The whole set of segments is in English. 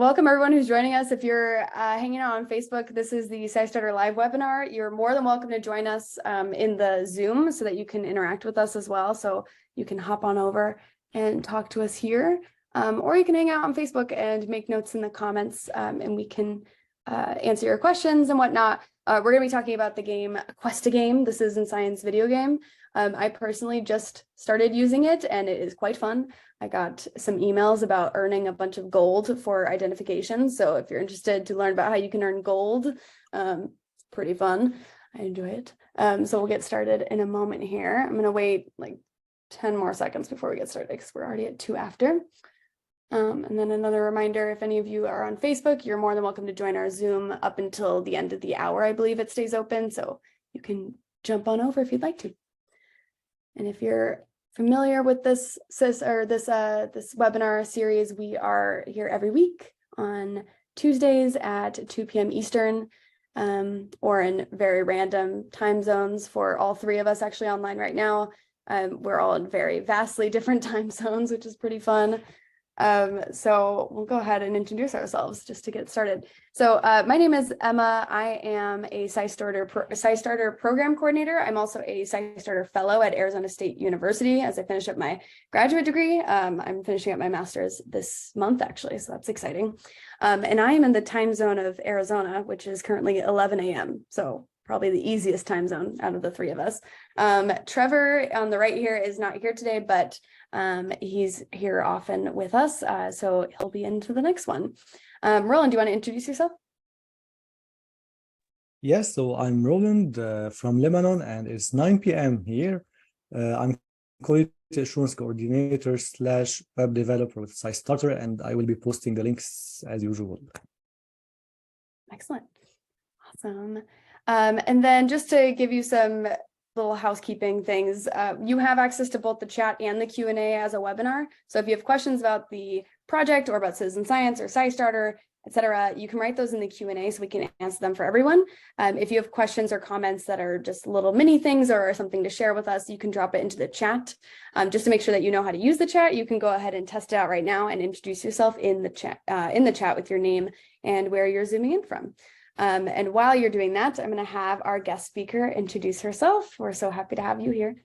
welcome everyone who's joining us. If you're hanging out on Facebook, this is the SciStarter live webinar. You're more than welcome to join us in the Zoom so that you can interact with us as well. So you can hop on over and talk to us here, or you can hang out on Facebook and make notes in the comments, and we can answer your questions and whatnot. We're going to be talking about the game QuestaGame. This is in science video game. I personally just started using it and it is quite fun. I got some emails about earning a bunch of gold for identification. So if you're interested to learn about how you can earn gold, it's pretty fun. I enjoy it. So we'll get started in a moment here. I'm going to wait like 10 more seconds before we get started because we're already at 2 after. And then another reminder, if any of you are on Facebook, you're more than welcome to join our Zoom up until the end of the hour. I believe it stays open, so you can jump on over if you'd like to. And if you're familiar with this webinar series, we are here every week on Tuesdays at 2 p.m. Eastern, or in very random time zones for all three of us actually online right now. We're all in very vastly different time zones, which is pretty fun. So we'll go ahead and introduce ourselves just to get started. So my name is Emma. I am a SciStarter program coordinator. I'm also a SciStarter fellow at Arizona State University as I finish up my graduate degree. I'm finishing up my master's this month actually, so that's exciting. And I am in the time zone of Arizona, which is currently 11 a.m. So probably the easiest time zone out of the three of us. Trevor on the right here is not here today, but he's here often with us, so he'll be into the next one. Roland, do you want to introduce yourself? Yes, so I'm Roland from Lebanon, and it's 9 p.m. here. I'm quality assurance coordinator / web developer with SciStarter, and I will be posting the links as usual. Excellent. Awesome. And then just to give you some little housekeeping things, you have access to both the chat and the Q&A as a webinar. So if you have questions about the project or about citizen science or SciStarter, etc., you can write those in the Q&A so we can answer them for everyone. If you have questions or comments that are just little mini things or something to share with us, you can drop it into the chat. Just to make sure that you know how to use the chat, you can go ahead and test it out right now and introduce yourself in the chat with your name and where you're zooming in from. And while you're doing that, I'm going to have our guest speaker introduce herself. We're so happy to have you here.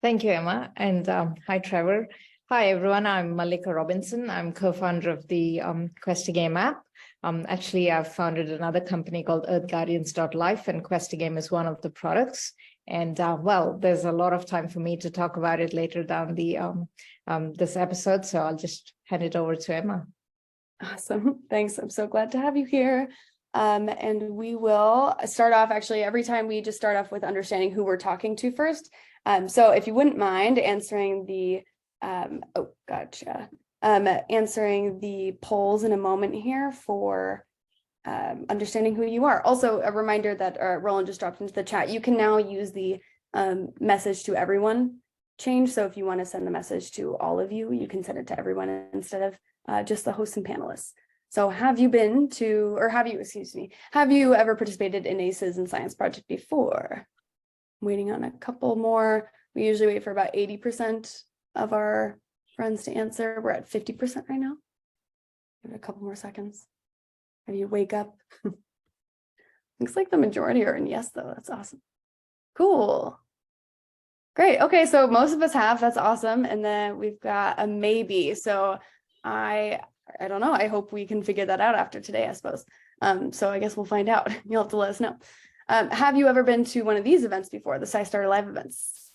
Thank you, Emma. And hi, Trevor. Hi, everyone. I'm Malika Robinson. I'm co-founder of the QuestaGame app. Actually, I've founded another company called EarthGuardians.life, and QuestaGame is one of the products. And well, there's a lot of time for me to talk about it later down the this episode. So I'll just hand it over to Emma. Awesome. Thanks. I'm so glad to have you here. And we will start off, actually, every time we just start off with understanding who we're talking to first. So if you wouldn't mind answering the, answering the polls in a moment here for understanding who you are. Also, a reminder that Roland just dropped into the chat, you can now use the message to everyone change. So if you want to send the message to all of you, you can send it to everyone instead of just the hosts and panelists. So have you been to, or have you ever participated in a citizen science project before? I'm waiting on a couple more. We usually wait for about 80% of our friends to answer. We're at 50% right now. Give it a couple more seconds. Have you wake up? Looks like the majority are in yes, though. That's awesome. Cool. Great. Okay, so most of us have. That's awesome. And then we've got a maybe. So I don't know. I hope we can figure that out after today, I suppose. So I guess we'll find out. You'll have to let us know. Have you ever been to one of these events before, the SciStarter live events?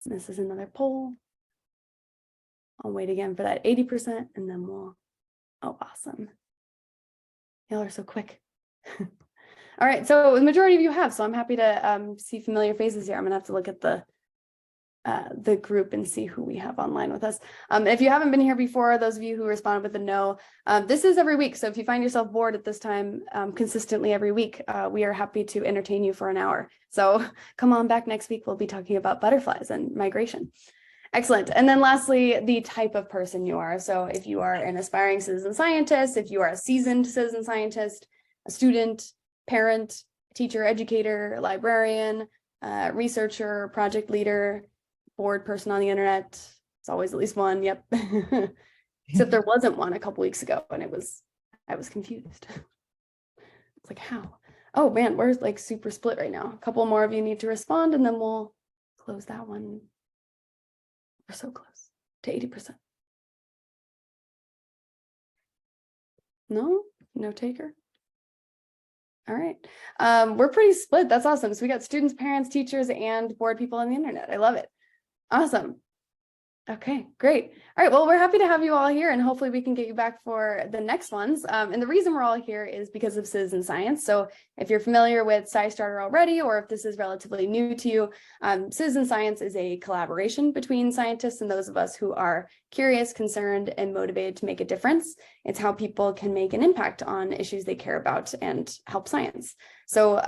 This is another poll. I'll wait again for that 80% and then we'll, oh, awesome. Y'all are so quick. All right, so the majority of you have, so I'm happy to see familiar faces here. I'm gonna have to look at the group and see who we have online with us. If you haven't been here before, those of you who responded with a no, this is every week. So if you find yourself bored at this time consistently every week, we are happy to entertain you for an hour. So come on back next week. We'll be talking about butterflies and migration. Excellent. And then lastly, the type of person you are. So if you are an aspiring citizen scientist, if you are a seasoned citizen scientist, a student, parent, teacher, educator, librarian, researcher, project leader, bored person on the internet. It's always at least one. Yep. except there wasn't one a couple weeks ago, and I was confused. It's like, how? Oh man, we're like super split right now. A couple more of you need to respond, and then we'll close that one. We're so close to 80%. No taker. All right. We're pretty split. That's awesome. So we got students, parents, teachers, and board people on the internet. I love it. Awesome. Okay, great. All right, well, we're happy to have you all here, and hopefully we can get you back for the next ones. And the reason we're all here is because of citizen science. So if you're familiar with SciStarter already, or if this is relatively new to you, citizen science is a collaboration between scientists and those of us who are curious, concerned, and motivated to make a difference. It's how people can make an impact on issues they care about and help science. So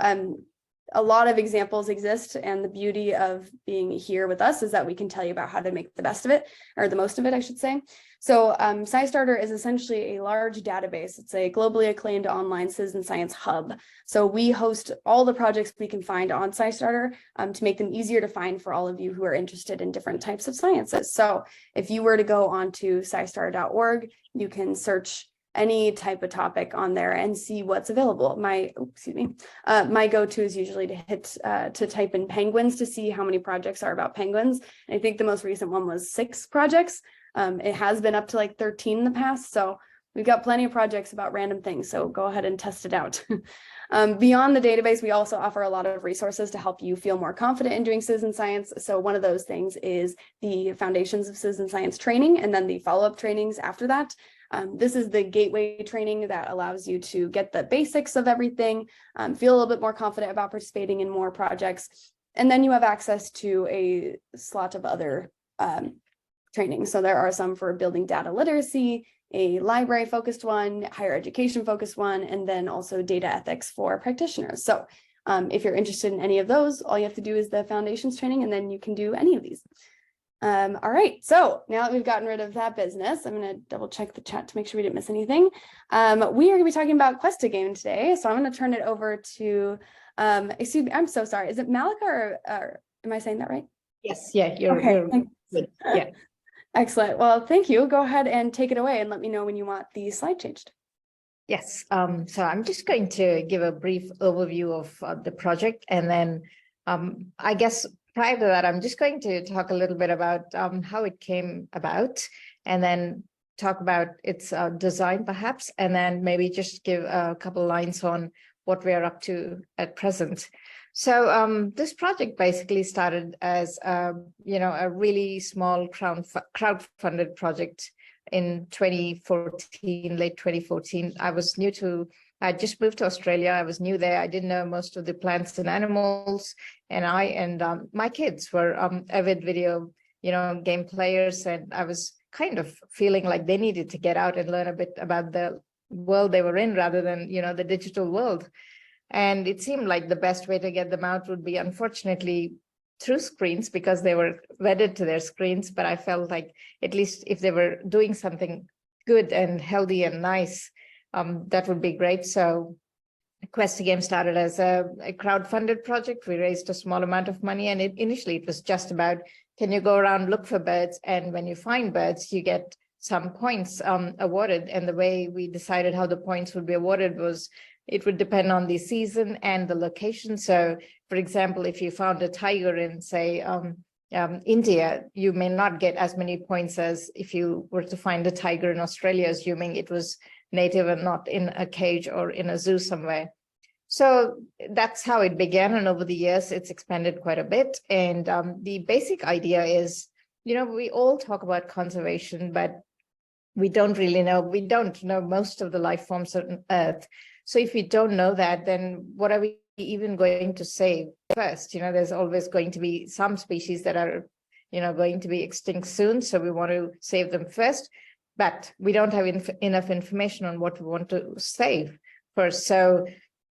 a lot of examples exist, and the beauty of being here with us is that we can tell you about how to make the best of it, or the most of it, I should say. So SciStarter is essentially a large database. It's a globally acclaimed online citizen science hub. So we host all the projects we can find on SciStarter to make them easier to find for all of you who are interested in different types of sciences. So if you were to go onto scistarter.org, you can search any type of topic on there and see what's available. My go-to is usually to type in penguins to see how many projects are about penguins. And I think the most recent one was 6 projects. It has been up to like 13 in the past. So we've got plenty of projects about random things. So go ahead and test it out. Beyond the database, we also offer a lot of resources to help you feel more confident in doing citizen science. So one of those things is the Foundations of Citizen Science training, and then the follow-up trainings after that. This is the gateway training that allows you to get the basics of everything, feel a little bit more confident about participating in more projects, and then you have access to a slot of other trainings. So there are some for building data literacy, a library focused one, higher education focused one, and then also data ethics for practitioners. So if you're interested in any of those, all you have to do is the foundations training, and then you can do any of these. All right, so now that we've gotten rid of that business, I'm going to double check the chat to make sure we didn't miss anything. We are going to be talking about QuestaGame today, so I'm going to turn it over to, excuse me, I'm so sorry. Is it Malika, or am I saying that right? Yes, yeah, you're good. Yeah. Excellent. Well, thank you. Go ahead and take it away and let me know when you want the slide changed. Yes, so I'm just going to give a brief overview of the project, and then I guess prior to that, I'm just going to talk a little bit about how it came about, and then talk about its design perhaps, and then maybe just give a couple lines on what we're up to at present. So this project basically started as a really small crowdfunded project in 2014, late 2014. I just moved to Australia. I was new there. I didn't know most of the plants and animals, and my kids were avid video, game players, and I was kind of feeling like they needed to get out and learn a bit about the world they were in rather than, the digital world. And it seemed like the best way to get them out would be, unfortunately, through screens, because they were wedded to their screens. But I felt like at least if they were doing something good and healthy and nice, that would be great. So QuestaGame started as a crowdfunded project. We raised a small amount of money, and initially it was just about, can you go around, look for birds, and when you find birds, you get some points awarded. And the way we decided how the points would be awarded was, it would depend on the season and the location. So, for example, if you found a tiger in, say, India, you may not get as many points as if you were to find a tiger in Australia, assuming it was native and not in a cage or in a zoo somewhere. So that's how it began. And over the years, it's expanded quite a bit. And the basic idea is, we all talk about conservation, but we don't know most of the life forms on Earth. So if we don't know that, then what are we even going to save first? There's always going to be some species that are, going to be extinct soon. So we want to save them first, but we don't have enough information on what we want to save first. So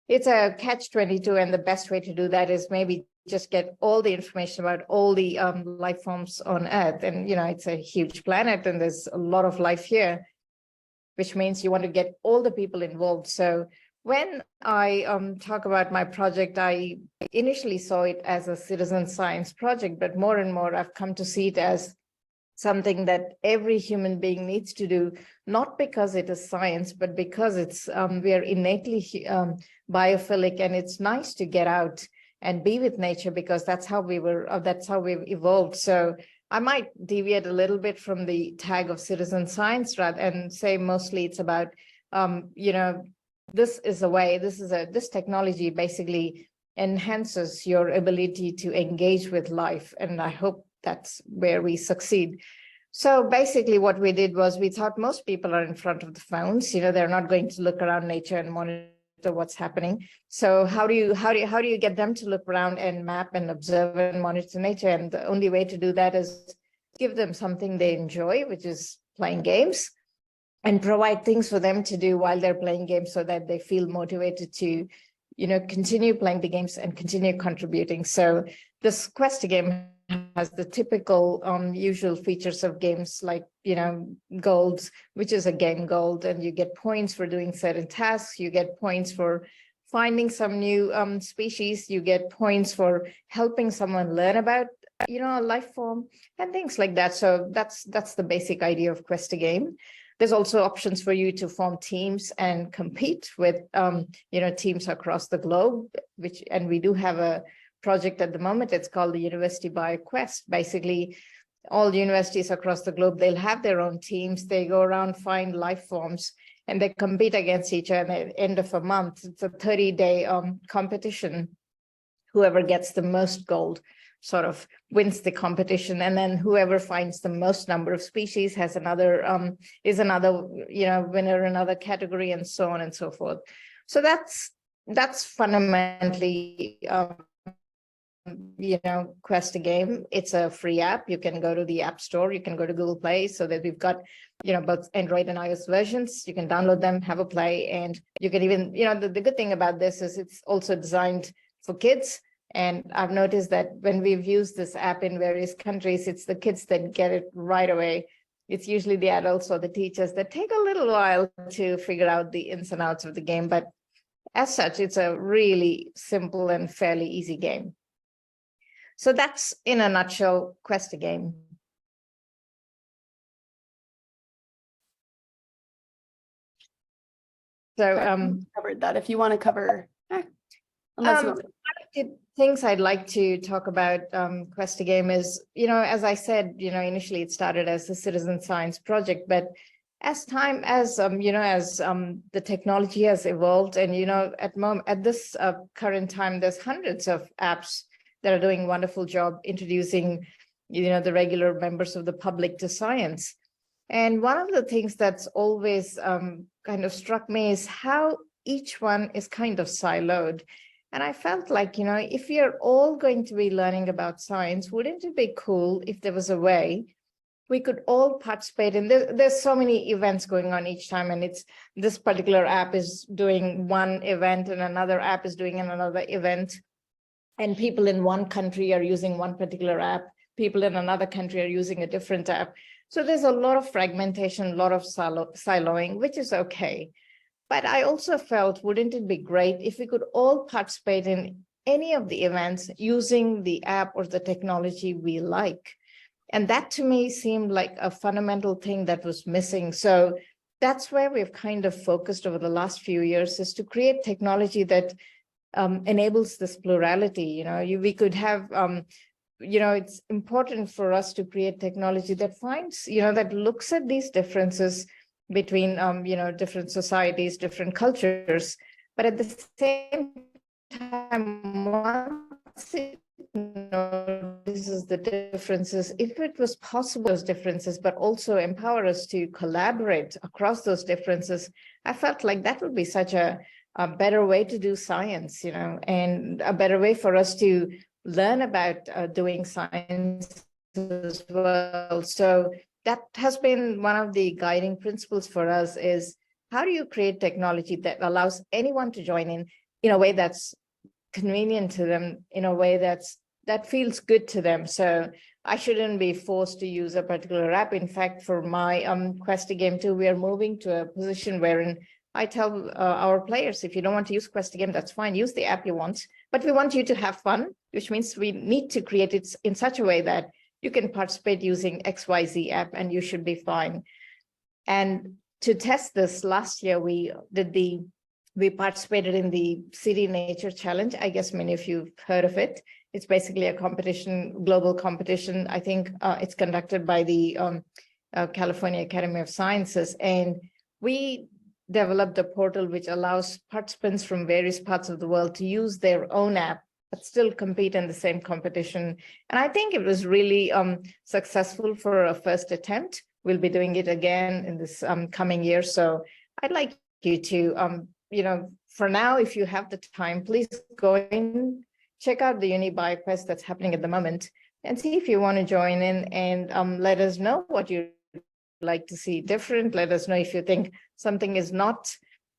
it's a catch-22, and the best way to do that is maybe just get all the information about all the life forms on Earth. And, it's a huge planet, and there's a lot of life here, which means you want to get all the people involved. So when I talk about my project, I initially saw it as a citizen science project, but more and more I've come to see it as something that every human being needs to do, not because it is science, but because it's we are innately biophilic, and it's nice to get out and be with nature, because that's how we've evolved. So I might deviate a little bit from the tag of citizen science and say mostly it's about, this is a way, this technology basically enhances your ability to engage with life. And I hope that's where we succeed. So basically what we did was we thought most people are in front of the phones, they're not going to look around nature and monitor what's happening. So how do you get them to look around and map and observe and monitor nature? And the only way to do that is give them something they enjoy, which is playing games, and provide things for them to do while they're playing games so that they feel motivated to, continue playing the games and continue contributing. So this QuestaGame has the typical usual features of games like, golds, which is a game gold, and you get points for doing certain tasks. You get points for finding some new species. You get points for helping someone learn about, a life form and things like that. So that's the basic idea of QuestaGame. There's also options for you to form teams and compete with, teams across the globe, and we do have a project at the moment. It's called the University BioQuests. Basically, all universities across the globe, they'll have their own teams. They go around, find life forms, and they compete against each other. At the end of a month, it's a 30-day competition. Whoever gets the most gold sort of wins the competition, and then whoever finds the most number of species has another winner, another category, and so on and so forth. So that's fundamentally QuestaGame. It's a free app. You can go to the App Store, you can go to Google Play, so that we've got both Android and iOS versions. You can download them, have a play, and you can even the good thing about this is it's also designed for kids. And I've noticed that when we've used this app in various countries, it's the kids that get it right away. It's usually the adults or the teachers that take a little while to figure out the ins and outs of the game. But as such, it's a really simple and fairly easy game. So that's, in a nutshell, QuestaGame. So covered that. If you want to cover, unless you want to. Things I'd like to talk about QuestaGame is, as I said, initially it started as a citizen science project, but as the technology has evolved, and at this current time, there's hundreds of apps that are doing a wonderful job introducing, the regular members of the public to science. And one of the things that's always kind of struck me is how each one is kind of siloed. And I felt like, if we are all going to be learning about science, wouldn't it be cool if there was a way we could all participate in? There's so many events going on each time, and it's this particular app is doing one event and another app is doing another event. And people in one country are using one particular app. People in another country are using a different app. So there's a lot of fragmentation, a lot of siloing, which is okay. But I also felt, wouldn't it be great if we could all participate in any of the events using the app or the technology we like? And that to me seemed like a fundamental thing that was missing. So that's where we've kind of focused over the last few years, is to create technology that enables this plurality. We could have, it's important for us to create technology that finds, that looks at these differences between, different societies, different cultures, but at the same time, once it notices the differences, if it was possible, those differences, but also empower us to collaborate across those differences, I felt like that would be such a better way to do science, and a better way for us to learn about doing science as well. So that has been one of the guiding principles for us, is how do you create technology that allows anyone to join in a way that's convenient to them, in a way that feels good to them. So I shouldn't be forced to use a particular app. In fact, for my QuestaGame too, we are moving to a position wherein I tell our players, if you don't want to use QuestaGame, that's fine, use the app you want, but we want you to have fun, which means we need to create it in such a way that you can participate using XYZ app and you should be fine. And to test this, last year we participated in the City Nature Challenge. I guess many of you have heard of it. It's basically a competition, global competition. I think it's conducted by the California Academy of Sciences. And we developed a portal which allows participants from various parts of the world to use their own app, but still compete in the same competition. And I think it was really successful for a first attempt. We'll be doing it again in this coming year. So I'd like you to, for now, if you have the time, please go in, check out the Uni BioQuest that's happening at the moment and see if you want to join in, and let us know what you'd like to see different. Let us know if you think something is not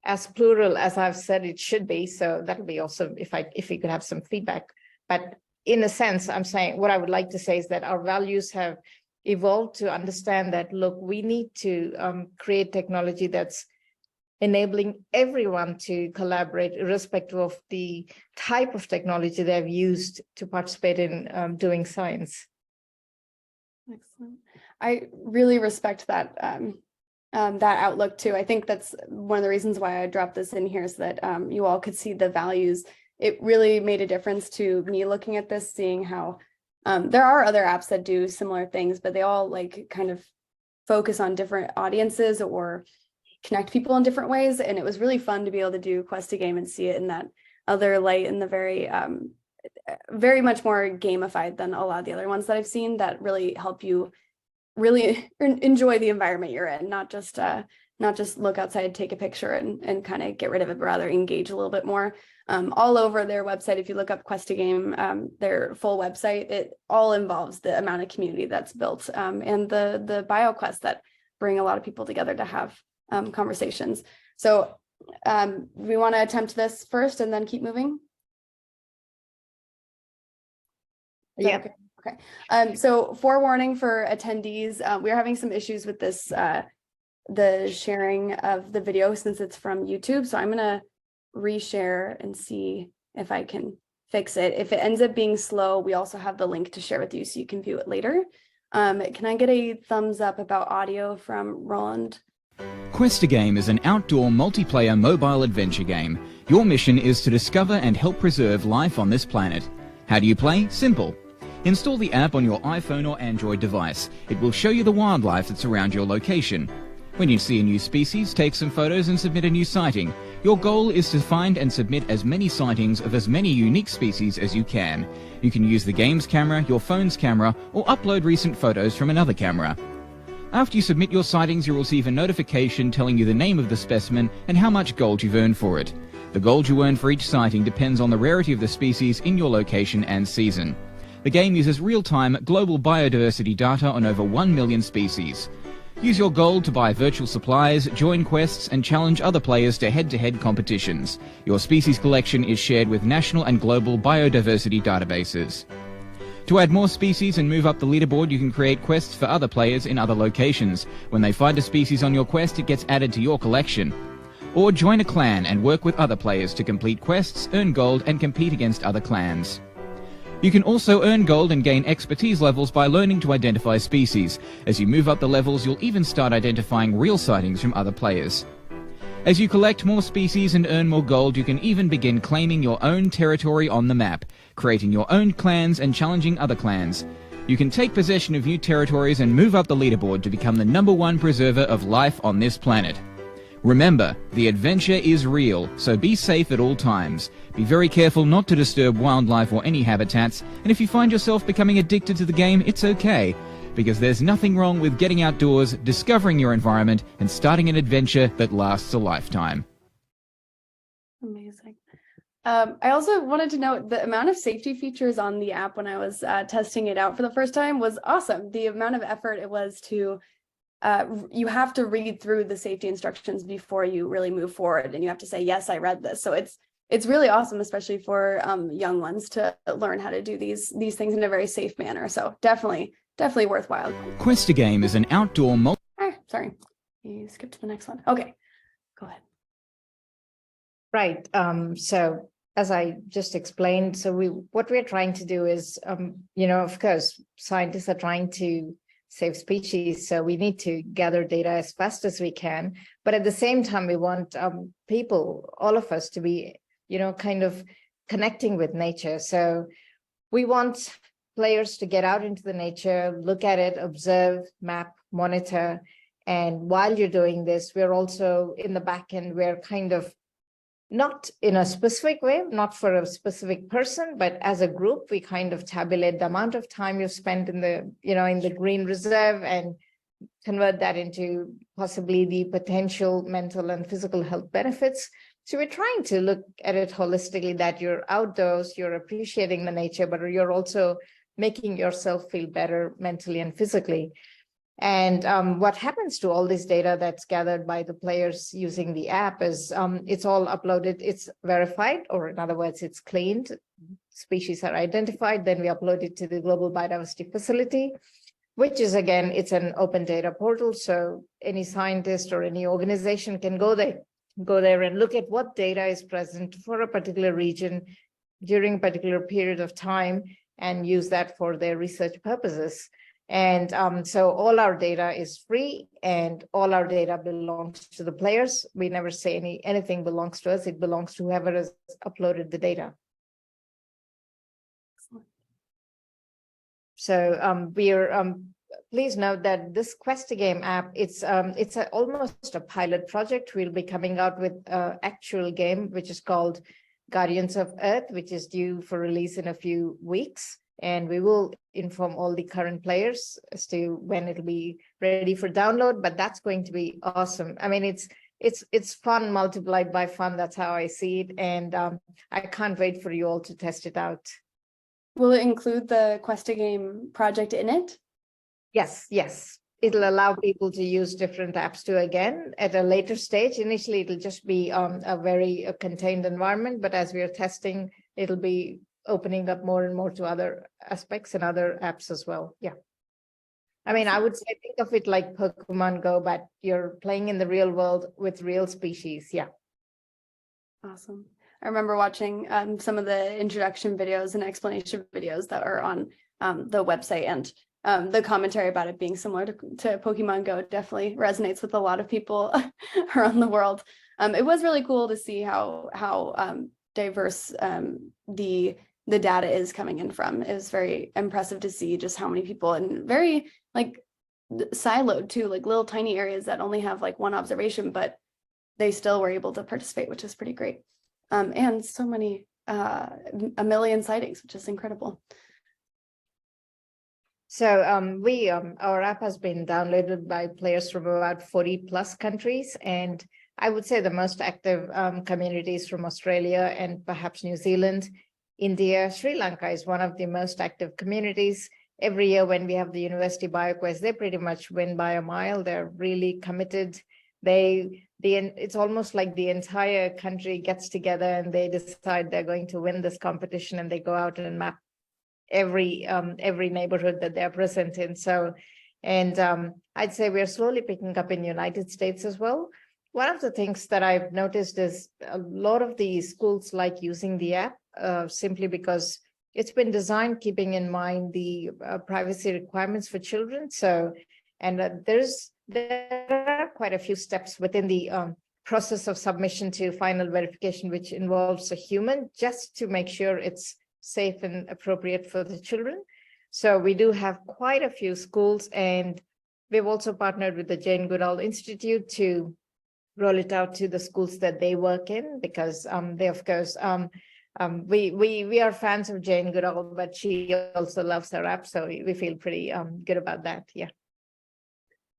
as plural as I've said it should be. So that would be awesome if we could have some feedback. But in a sense, I'm saying what I would like to say is that our values have evolved to understand that, look, we need to create technology that's enabling everyone to collaborate irrespective of the type of technology they've used to participate in doing science. Excellent. I really respect that that outlook too. I think that's one of the reasons why I dropped this in here, so that you all could see the values. It really made a difference to me looking at this, seeing how there are other apps that do similar things, but they all like kind of focus on different audiences or connect people in different ways. And it was really fun to be able to do QuestaGame and see it in that other light, in the very much more gamified than a lot of the other ones that I've seen, that really help you really enjoy the environment you're in, not just look outside, take a picture and kind of get rid of it, but rather engage a little bit more. All over their website, if you look up QuestaGame, their full website, it all involves the amount of community that's built, and the BioQuests that bring a lot of people together to have conversations. So we want to attempt this first and then keep moving. Yeah. Okay. So forewarning for attendees, we're having some issues with this, the sharing of the video since it's from YouTube. So I'm going to reshare and see if I can fix it. If it ends up being slow, we also have the link to share with you so you can view it later. Can I get a thumbs up about audio from Roland? QuestaGame is an outdoor multiplayer mobile adventure game. Your mission is to discover and help preserve life on this planet. How do you play? Simple. Install the app on your iPhone or Android device. It will show you the wildlife that's around your location. When you see a new species, take some photos and submit a new sighting. Your goal is to find and submit as many sightings of as many unique species as you can. You can use the game's camera, your phone's camera, or upload recent photos from another camera. After you submit your sightings, you'll receive a notification telling you the name of the specimen and how much gold you've earned for it. The gold you earn for each sighting depends on the rarity of the species in your location and season. The game uses real-time global biodiversity data on over 1 million species. Use your gold to buy virtual supplies, join quests, and challenge other players to head-to-head competitions. Your species collection is shared with national and global biodiversity databases. To add more species and move up the leaderboard, you can create quests for other players in other locations. When they find a species on your quest, it gets added to your collection. Or join a clan and work with other players to complete quests, earn gold, and compete against other clans. You can also earn gold and gain expertise levels by learning to identify species. As you move up the levels, you'll even start identifying real sightings from other players. As you collect more species and earn more gold, you can even begin claiming your own territory on the map, creating your own clans and challenging other clans. You can take possession of new territories and move up the leaderboard to become the #1 preserver of life on this planet. Remember, the adventure is real, so be safe at all times. Be very careful not to disturb wildlife or any habitats, and if you find yourself becoming addicted to the game, it's okay, because there's nothing wrong with getting outdoors, discovering your environment, and starting an adventure that lasts a lifetime. Amazing. I also wanted to note the amount of safety features on the app when I was testing it out for the first time was awesome. The amount of effort it was to you have to read through the safety instructions before you really move forward, and you have to say, yes, I read this. So it's really awesome, especially for young ones, to learn how to do these things in a very safe manner. So definitely worthwhile. QuestaGame is an outdoor Sorry, you skipped to the next one. Okay, go ahead. Right. So as I just explained, so what we're trying to do is, of course, scientists are trying to save species, so we need to gather data as fast as we can. But at the same time, we want people, all of us, to be, kind of connecting with nature. So we want players to get out into the nature, look at it, observe, map, monitor. And while you're doing this, we're also in the back end, we're kind of not in a specific way, not for a specific person, but as a group, we kind of tabulate the amount of time you've spent in the, in the green reserve and convert that into possibly the potential mental and physical health benefits. So we're trying to look at it holistically, that you're outdoors, you're appreciating the nature, but you're also making yourself feel better mentally and physically. And what happens to all this data that's gathered by the players using the app is it's all uploaded, it's verified, or in other words, it's cleaned, species are identified, then we upload it to the Global Biodiversity Facility, which is, again, it's an open data portal. So any scientist or any organization can go there and look at what data is present for a particular region during a particular period of time and use that for their research purposes. And so all our data is free and all our data belongs to the players. We never say anything belongs to us. It belongs to whoever has uploaded the data. So please note that this QuestaGame app, it's almost a pilot project. We'll be coming out with an actual game, which is called Guardians of Earth, which is due for release in a few weeks. And we will inform all the current players as to when it'll be ready for download, but that's going to be awesome. I mean, it's fun multiplied by fun. That's how I see it. And I can't wait for you all to test it out. Will it include the QuestaGame project in it? Yes. It'll allow people to use different apps too, again, at a later stage. Initially, it'll just be a very contained environment, but as we are testing, it'll be opening up more and more to other aspects and other apps as well. Yeah. I mean, I would say think of it like Pokemon Go, but you're playing in the real world with real species. Yeah. Awesome. I remember watching some of the introduction videos and explanation videos that are on the website, and the commentary about it being similar to Pokemon Go definitely resonates with a lot of people around the world. It was really cool to see how diverse the data is coming in from. It was very impressive to see just how many people, and very like siloed too, like little tiny areas that only have like one observation, but they still were able to participate, which is pretty great. And so many, 1 million sightings, which is incredible. So our app has been downloaded by players from about 40 plus countries. And I would say the most active communities from Australia and perhaps New Zealand, India, Sri Lanka is one of the most active communities. Every year when we have the University BioQuests, they pretty much win by a mile. They're really committed. It's almost like the entire country gets together and they decide they're going to win this competition, and they go out and map every neighborhood that they're present in. So, and I'd say we're slowly picking up in the United States as well. One of the things that I've noticed is a lot of the schools like using the app simply because it's been designed keeping in mind the privacy requirements for children. So, and there are quite a few steps within the process of submission to final verification, which involves a human, just to make sure it's safe and appropriate for the children. So we do have quite a few schools, and we've also partnered with the Jane Goodall Institute to roll it out to the schools that they work in, because they, of course, we are fans of Jane Goodall, but she also loves her app, so we feel pretty good about that. Yeah.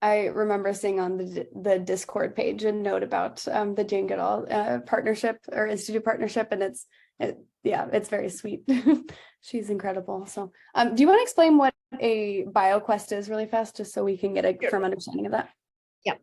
I remember seeing on the Discord page a note about the Jane Goodall partnership or institute partnership, and it's very sweet. She's incredible. So do you want to explain what a BioQuest is really fast, just so we can get a firm understanding of that? Yeah.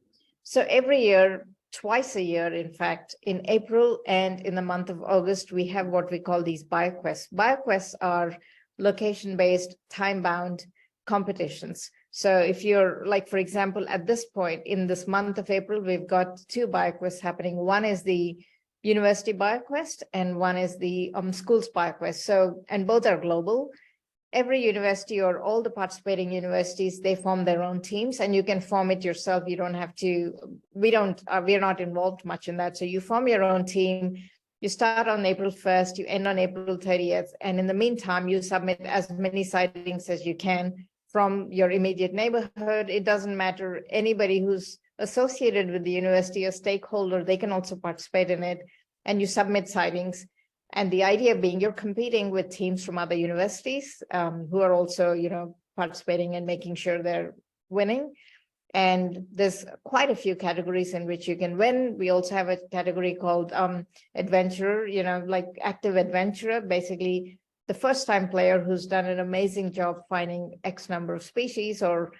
So every year, twice a year, in fact, in April and in the month of August, we have what we call these BioQuests. BioQuests are location-based, time-bound competitions. So if you're like, for example, at this point in this month of April, we've got 2 BioQuests happening. One is the university BioQuest, and one is the schools BioQuest. So, and both are global. Every university or all the participating universities, they form their own teams, and you can form it yourself. You don't have to, we're not involved much in that. So you form your own team. You start on April 1st, you end on April 30th. And in the meantime, you submit as many sightings as you can from your immediate neighborhood. It doesn't matter. Anybody who's associated with the university, a stakeholder, they can also participate in it. And you submit sightings. And the idea being you're competing with teams from other universities who are also, participating and making sure they're winning. And there's quite a few categories in which you can win. We also have a category called adventurer, like active adventurer, basically the first time player who's done an amazing job finding X number of species or,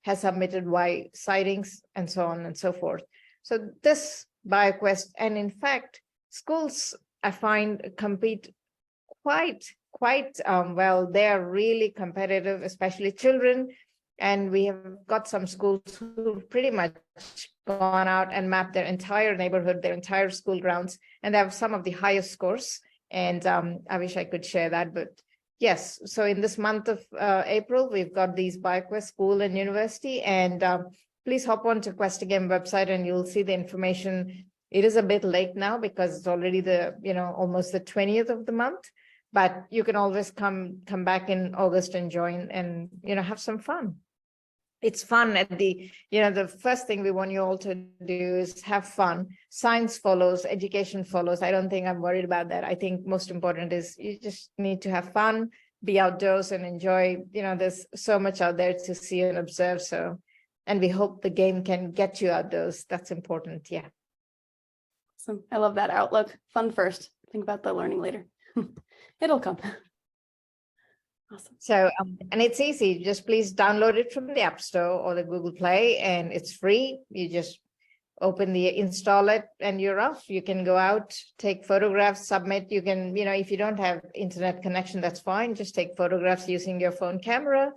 has submitted Y sightings and so on and so forth. So this BioQuest, and in fact, schools I find compete quite well. They're really competitive, especially children. And we have got some schools who've pretty much gone out and mapped their entire neighborhood, their entire school grounds, and they have some of the highest scores. And I wish I could share that, but yes. So in this month of April, we've got these BioQuest school and university, and please hop on to QuestaGame website and you'll see the information. It is a bit late now because it's already almost the 20th of the month, but you can always come back in August and join and, have some fun. It's fun at the first thing we want you all to do is have fun. Science follows, education follows. I don't think I'm worried about that. I think most important is you just need to have fun, be outdoors and enjoy, there's so much out there to see and observe. So, and we hope the game can get you outdoors. That's important. Yeah. Awesome. I love that outlook. Fun first. Think about the learning later. It'll come. Awesome. So, and it's easy. Just please download it from the App Store or the Google Play, and it's free. You just install it, and you're off. You can go out, take photographs, submit. You can, if you don't have internet connection, that's fine. Just take photographs using your phone camera.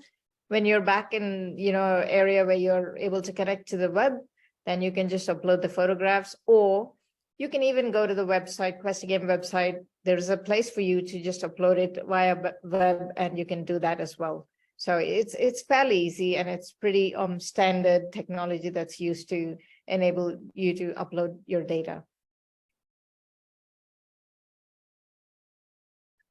When you're back in, area where you're able to connect to the web, then you can just upload the photographs, or you can even go to the website, QuestaGame website. There's a place for you to just upload it via web, and you can do that as well. So it's fairly easy, and it's pretty standard technology that's used to enable you to upload your data.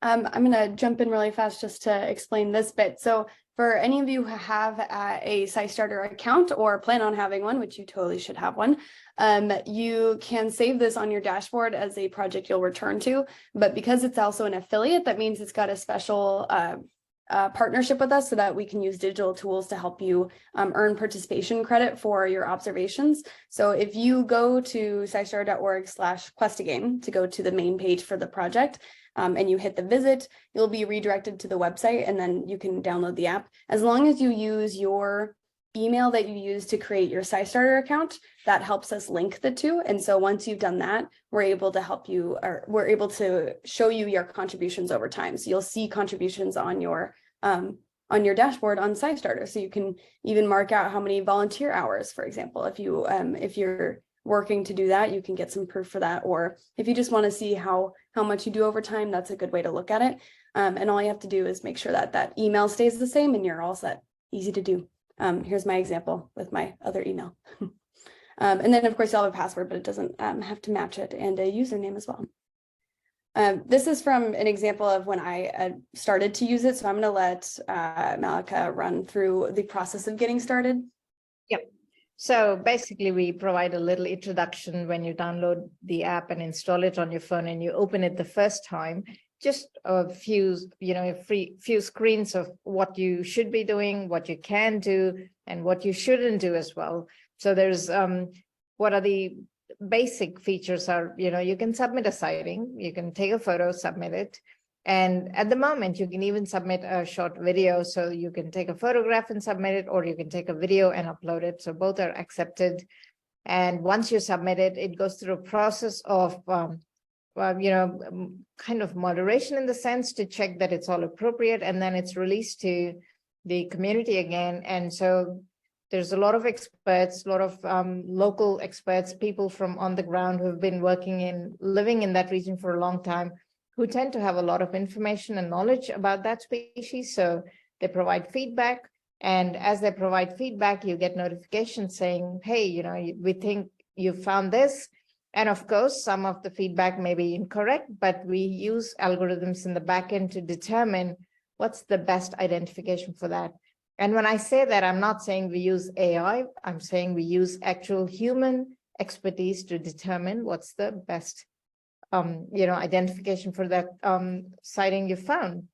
I'm going to jump in really fast just to explain this bit. So for any of you who have a SciStarter account or plan on having one, which you totally should have one, you can save this on your dashboard as a project you'll return to. But because it's also an affiliate, that means it's got a special partnership with us so that we can use digital tools to help you earn participation credit for your observations. So if you go to SciStarter.org/QuestaGame to go to the main page for the project, and you hit the visit, you'll be redirected to the website, and then you can download the app. As long as you use your email that you use to create your SciStarter account, that helps us link the two. And so once you've done that, we're able to help you, or we're able to show you your contributions over time. So you'll see contributions on your dashboard on SciStarter. So you can even mark out how many volunteer hours, for example. If you're working to do that, you can get some proof for that. Or if you just want to see how much you do over time, that's a good way to look at it. And all you have to do is make sure that email stays the same and you're all set. Easy to do. Here's my example with my other email. And then of course you'll have a password, but it doesn't have to match it, and a username as well. This is from an example of when I started to use it. So I'm going to let Malika run through the process of getting started. Yep. So basically, we provide a little introduction when you download the app and install it on your phone and you open it the first time. Just a few, few screens of what you should be doing, what you can do, and what you shouldn't do as well. So there's what are the basic features are, you can submit a sighting, you can take a photo, submit it. And at the moment, you can even submit a short video. So you can take a photograph and submit it, or you can take a video and upload it. So both are accepted. And once you submit it, it goes through a process of, kind of moderation in the sense to check that it's all appropriate. And then it's released to the community again. And so there's a lot of experts, a lot of local experts, people from on the ground who have been living in that region for a long time, who tend to have a lot of information and knowledge about that species. So they provide feedback. And as they provide feedback, you get notifications saying, hey, we think you found this. And of course, some of the feedback may be incorrect, but we use algorithms in the backend to determine what's the best identification for that. And when I say that, I'm not saying we use AI, I'm saying we use actual human expertise to determine what's the best identification for that sighting you found.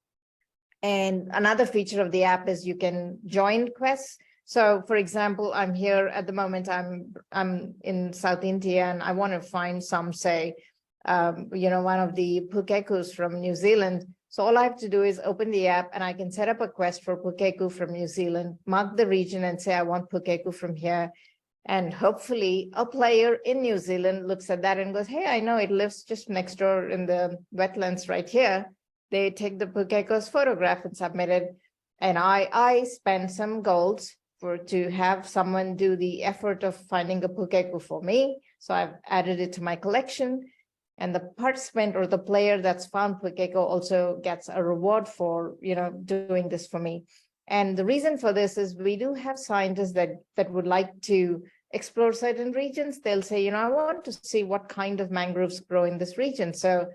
And another feature of the app is you can join quests. So for example, I'm here at the moment, I'm in South India and I want to find some, say, one of the pukekus from New Zealand. So all I have to do is open the app and I can set up a quest for pukeku from New Zealand, mark the region and say, I want pukeku from here. And hopefully a player in New Zealand looks at that and goes, hey, I know it lives just next door in the wetlands right here. They take the pukeku's photograph and submit it. And I spend some gold to have someone do the effort of finding a pukeku for me. So I've added it to my collection. And the participant or the player that's found pukeku also gets a reward for, doing this for me. And the reason for this is we do have scientists that would like to explore certain regions. They'll say, I want to see what kind of mangroves grow in this region. So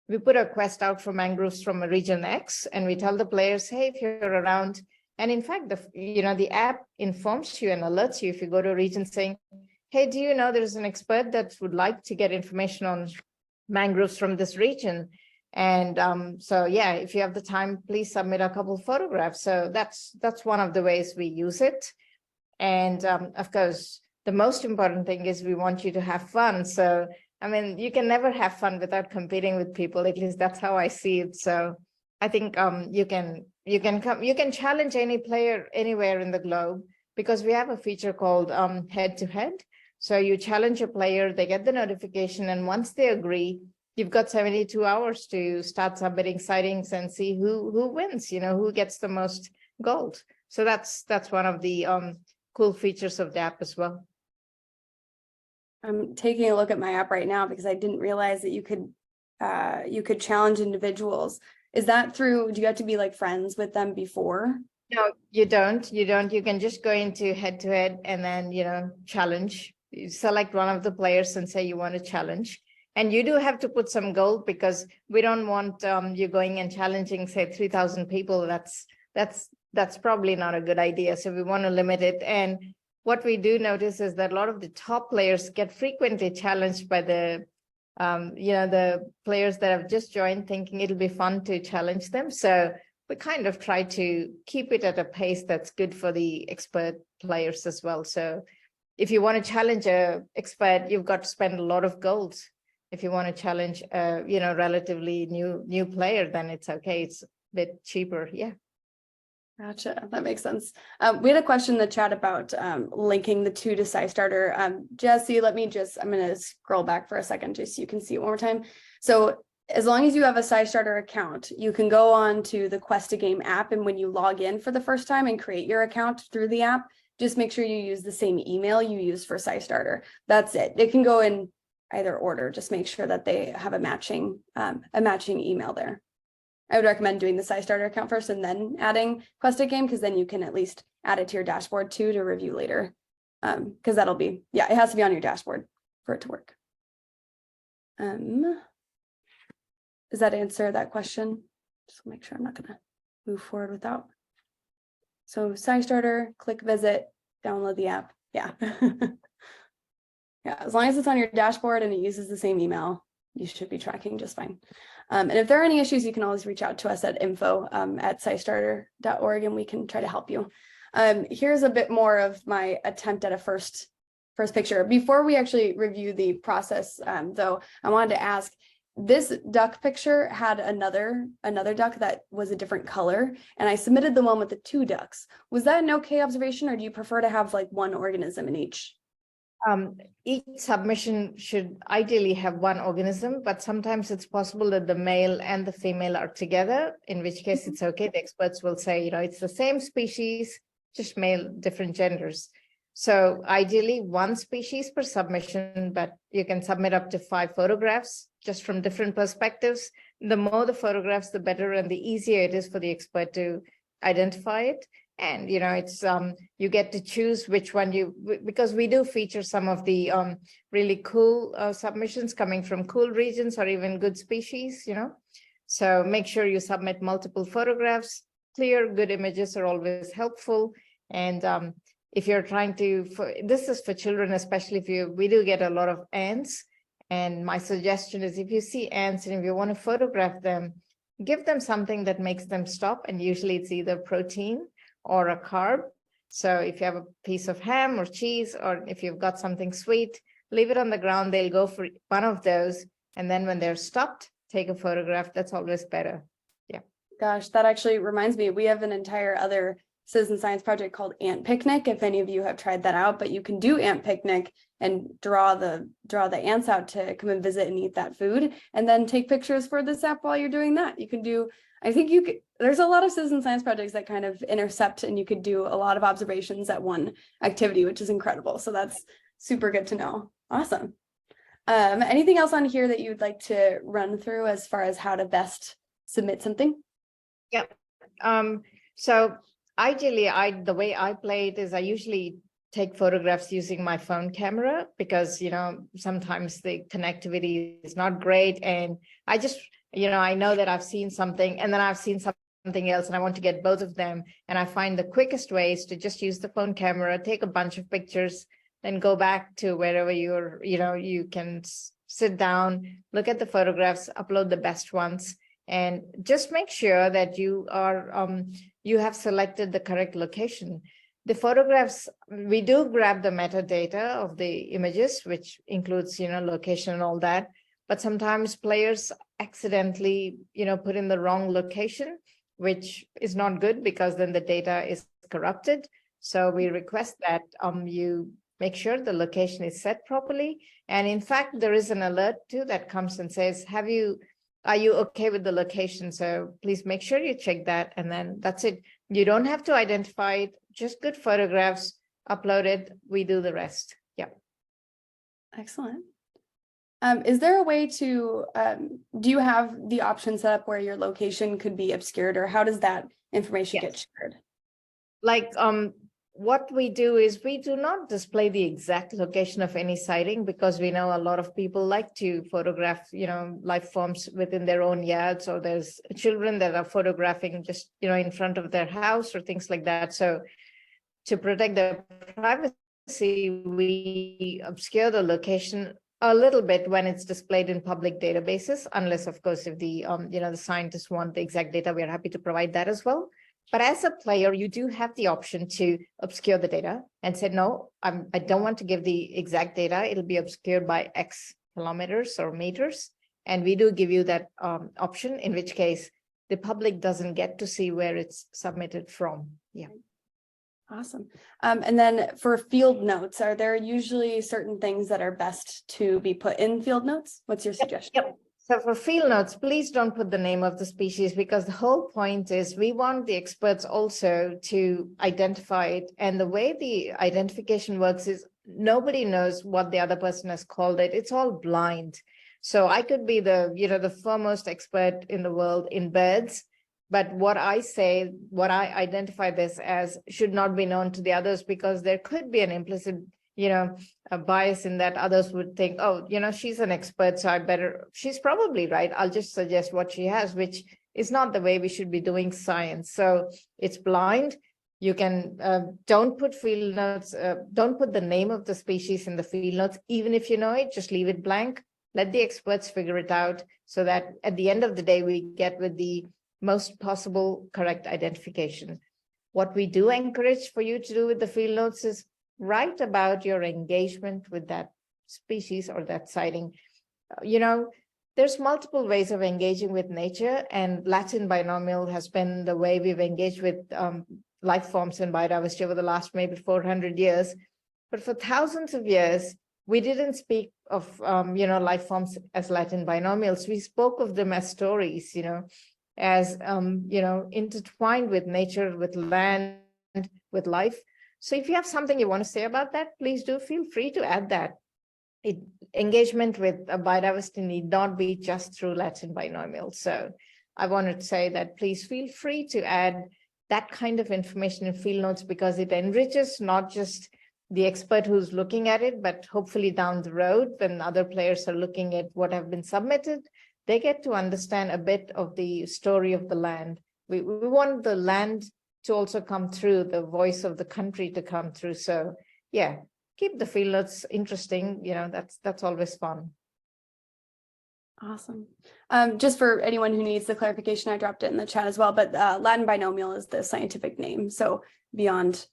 we put a quest out for mangroves from a region X, and we tell the players, hey, if you're around, and in fact, the app informs you and alerts you if you go to a region saying, hey, do you know there's an expert that would like to get information on mangroves from this region? And so, yeah, if you have the time, please submit a couple of photographs. So that's one of the ways we use it. And of course, the most important thing is we want you to have fun. So, you can never have fun without competing with people. At least that's how I see it. So I think you can challenge any player anywhere in the globe, because we have a feature called head-to-head. So you challenge a player, they get the notification, and once they agree, you've got 72 hours to start submitting sightings and see who wins, who gets the most gold. So that's one of the cool features of the app as well. I'm taking a look at my app right now because I didn't realize that you could challenge individuals. Is that through, do you have to be like friends with them before? No, you don't. You can just go into head-to-head and then, challenge. You select one of the players and say you want to challenge. And you do have to put some gold, because we don't want you going and challenging, say, 3,000 people. That's probably not a good idea. So we want to limit it. And what we do notice is that a lot of the top players get frequently challenged by the players that have just joined, thinking it'll be fun to challenge them. So we kind of try to keep it at a pace that's good for the expert players as well. So if you want to challenge a expert, you've got to spend a lot of gold. If you want to challenge a relatively new player, then it's okay. It's a bit cheaper. Yeah. Gotcha. That makes sense. We had a question in the chat about linking the two to SciStarter. Jesse, I'm going to scroll back for a second just so you can see it one more time. So as long as you have a SciStarter account, you can go on to the QuestaGame app. And when you log in for the first time and create your account through the app, just make sure you use the same email you use for SciStarter. That's it. It can go in either order. Just make sure that they have a matching email there. I would recommend doing the SciStarter account first and then adding QuestaGame, because then you can at least add it to your dashboard too to review later. Because that'll be, it has to be on your dashboard for it to work. Does that answer that question? Just make sure I'm not gonna move forward without. So SciStarter, click visit, download the app. Yeah. Yeah, as long as it's on your dashboard and it uses the same email, you should be tracking just fine. And if there are any issues, you can always reach out to us at info@scistarter.org and we can try to help you. Here's a bit more of my attempt at a first picture. Before we actually review the process, though, I wanted to ask, this duck picture had another duck that was a different color, and I submitted the one with the two ducks. Was that an okay observation, or do you prefer to have like one organism in each? Each submission should ideally have one organism, but sometimes it's possible that the male and the female are together, in which case it's okay. The experts will say, it's the same species, just male, different genders. So ideally 1 species per submission, but you can submit up to 5 photographs just from different perspectives. The more the photographs, the better, and the easier it is for the expert to identify it. And, it's, you get to choose which one because we do feature some of the really cool submissions coming from cool regions or even good species, So make sure you submit multiple photographs. Clear, good images are always helpful. And if you're trying to, this is for children, especially we do get a lot of ants. And my suggestion is if you see ants and if you want to photograph them, give them something that makes them stop. And usually it's either protein or a carb. So if you have a piece of ham or cheese, or if you've got something sweet, leave it on the ground. They'll go for one of those. And then when they're stopped, take a photograph. That's always better. Yeah. Gosh, that actually reminds me, we have an entire other citizen science project called Ant Picnic, if any of you have tried that out. But you can do Ant Picnic and draw the ants out to come and visit and eat that food, and then take pictures for this app while you're doing that. You can do, I think you could, there's a lot of citizen science projects that kind of intercept, and you could do a lot of observations at one activity, which is incredible. So that's super good to know. Awesome. Anything else on here that you'd like to run through as far as how to best submit something? Yep. So ideally, the way I play it is I usually take photographs using my phone camera because, sometimes the connectivity is not great. And I just, I know that I've seen something and then I've seen something else and I want to get both of them. And I find the quickest way is to just use the phone camera, take a bunch of pictures, then go back to wherever you can sit down, look at the photographs, upload the best ones, and just make sure that you have selected the correct location. The photographs, we do grab the metadata of the images, which includes, location and all that. But sometimes players accidentally, put in the wrong location, which is not good because then the data is corrupted. So we request that you make sure the location is set properly. And in fact, there is an alert too that comes and says, are you okay with the location? So please make sure you check that. And then that's it. You don't have to identify it, just good photographs, upload it. We do the rest. Yeah. Excellent. Is there a way to, do you have the option set up where your location could be obscured, or how does that information get shared? Like, what we do is we do not display the exact location of any sighting because we know a lot of people like to photograph, life forms within their own yards, or there's children that are photographing just, in front of their house or things like that. So to protect their privacy, we obscure the location a little bit when it's displayed in public databases, unless, of course, if the, the scientists want the exact data, we are happy to provide that as well. But as a player, you do have the option to obscure the data and say, no, I don't want to give the exact data. It'll be obscured by X kilometers or meters. And we do give you that option, in which case the public doesn't get to see where it's submitted from. Yeah. Awesome. And then for field notes, are there usually certain things that are best to be put in field notes? What's your suggestion? Yep. So for field notes, please don't put the name of the species, because the whole point is we want the experts also to identify it. And the way the identification works is nobody knows what the other person has called it. It's all blind. So I could be the foremost expert in the world in birds, but what I say, what I identify this as should not be known to the others, because there could be an implicit a bias in that others would think, oh, she's an expert, so she's probably right. I'll just suggest what she has, which is not the way we should be doing science. So it's blind. You can, don't put field notes, don't put the name of the species in the field notes. Even if you know it, just leave it blank. Let the experts figure it out so that at the end of the day, we get with the most possible correct identification. What we do encourage for you to do with the field notes is write about your engagement with that species or that sighting. There's multiple ways of engaging with nature, and Latin binomial has been the way we've engaged with life forms and biodiversity over the last maybe 400 years. But for thousands of years, we didn't speak of life forms as Latin binomials. We spoke of them as stories, as intertwined with nature, with land, with life. So if you have something you want to say about that, please do feel free to add that. Engagement with biodiversity need not be just through Latin binomial. So I wanted to say that please feel free to add that kind of information in field notes, because it enriches not just the expert who's looking at it, but hopefully down the road, when other players are looking at what have been submitted, they get to understand a bit of the story of the land. We want the land to also come through, the voice of the country to come through. So yeah, keep the field notes interesting. That's always fun. Awesome. Just for anyone who needs the clarification, I dropped it in the chat as well, but Latin binomial is the scientific name. So beyond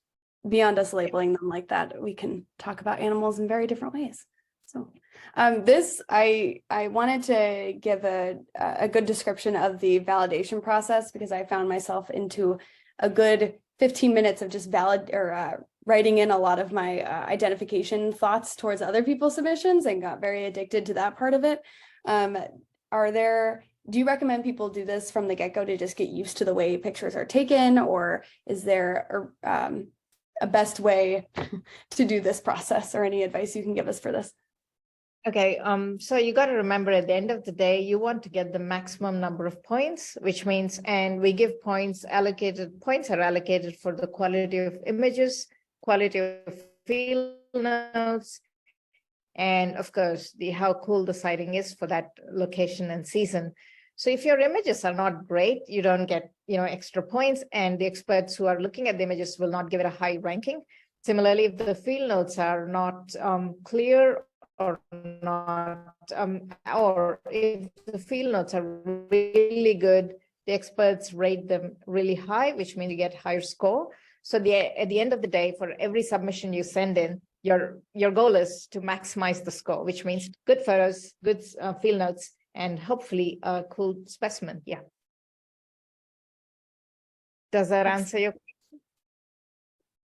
us labeling them like that, we can talk about animals in very different ways. So I wanted to give a good description of the validation process, because I found myself into a good 15 minutes of just writing in a lot of my identification thoughts towards other people's submissions, and got very addicted to that part of it. Do you recommend people do this from the get-go to just get used to the way pictures are taken, or is there a best way to do this process, or any advice you can give us for this? Okay, so you got to remember, at the end of the day, you want to get the maximum number of points, which means, and we give points are allocated for the quality of images, quality of field notes, and of course, how cool the sighting is for that location and season. So if your images are not great, you don't get extra points, and the experts who are looking at the images will not give it a high ranking. Similarly, if the field notes are not clear or not, or if the field notes are really good, the experts rate them really high, which means you get higher score. So at the end of the day, for every submission you send in, your goal is to maximize the score, which means good photos, good field notes, and hopefully a cool specimen. Yeah. Does that answer your question?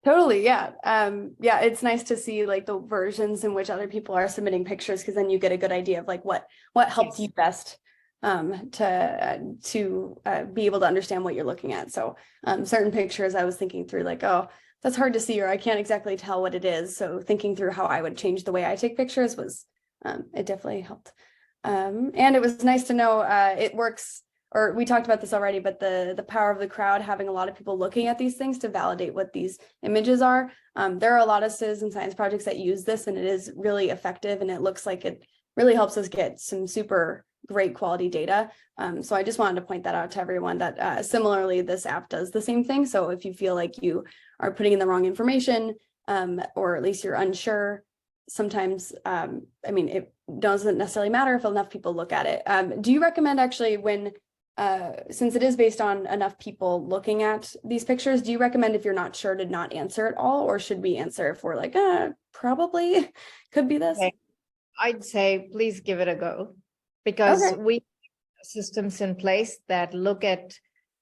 Totally, yeah. Yeah, it's nice to see like the versions in which other people are submitting pictures, because then you get a good idea of like what helped you best to be able to understand what you're looking at. So certain pictures I was thinking through like, oh, that's hard to see, or I can't exactly tell what it is. So thinking through how I would change the way I take pictures was, it definitely helped. And it was nice to know it works, or we talked about this already, but the power of the crowd, having a lot of people looking at these things to validate what these images are. There are a lot of citizen science projects that use this, and it is really effective, and it looks like it really helps us get some super great quality data. So I just wanted to point that out to everyone, that similarly, this app does the same thing. So if you feel like you are putting in the wrong information, or at least you're unsure, sometimes, I mean, it doesn't necessarily matter if enough people look at it. Do you recommend actually when, since it is based on enough people looking at these pictures, do you recommend if you're not sure to not answer at all, or should we answer if we're like, probably could be this? Okay. I'd say please give it a go, because we have systems in place that look at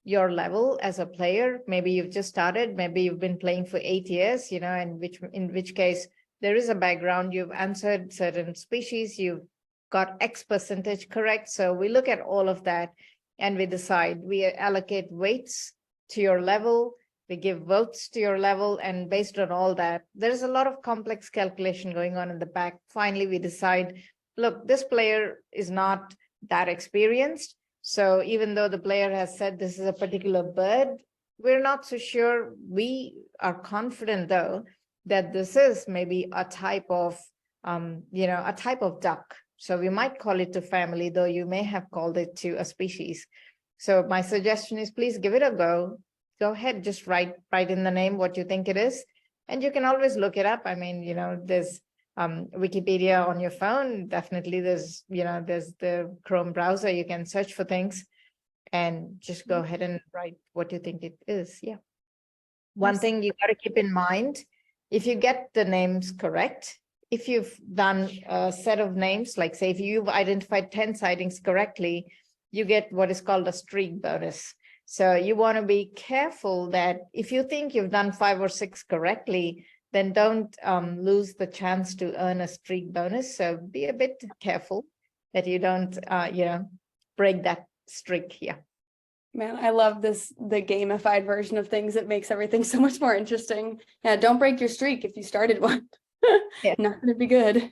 your level as a player. Maybe you've just started, maybe you've been playing for 8 years, and in which case there is a background, you've answered certain species, you've got X percentage correct. So we look at all of that and we decide, we allocate weights to your level, we give votes to your level, and based on all that, there's a lot of complex calculation going on in the back. Finally, we decide, look, this player is not that experienced. So even though the player has said this is a particular bird, we're not so sure. We are confident though that this is maybe a type of, a type of duck. So we might call it a family, though you may have called it to a species. So my suggestion is please give it a go. Go ahead, just write in the name what you think it is. And you can always look it up. I mean, there's Wikipedia on your phone. Definitely there's the Chrome browser. You can search for things and just go ahead and write what you think it is. Yeah. One thing you got to keep in mind, if you get the names correct, if you've done a set of names, like say, if you've identified 10 sightings correctly, you get what is called a streak bonus. So you want to be careful that if you think you've done 5 or 6 correctly, then don't lose the chance to earn a streak bonus. So be a bit careful that you don't, break that streak here. Man, I love the gamified version of things. It makes everything so much more interesting. Yeah, don't break your streak if you started one. Yeah. Not gonna be good.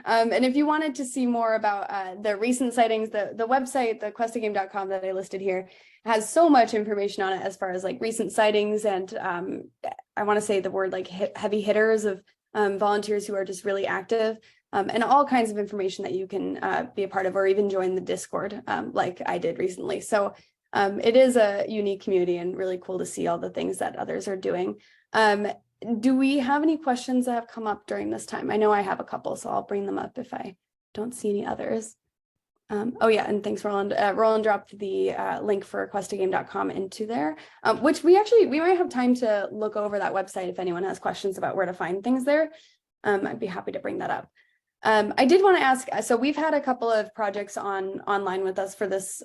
And if you wanted to see more about the recent sightings, the website, the QuestaGame.com that I listed here has so much information on it as far as like recent sightings and I want to say the word like heavy hitters of volunteers who are just really active. And all kinds of information that you can be a part of or even join the Discord like I did recently. So it is a unique community and really cool to see all the things that others are doing. Do we have any questions that have come up during this time? I know I have a couple, so I'll bring them up if I don't see any others. Oh yeah, and thanks, Roland. Roland dropped the link for QuestaGame.com into there, which we might have time to look over that website if anyone has questions about where to find things there. I'd be happy to bring that up. I did want to ask, so we've had a couple of projects online with us for this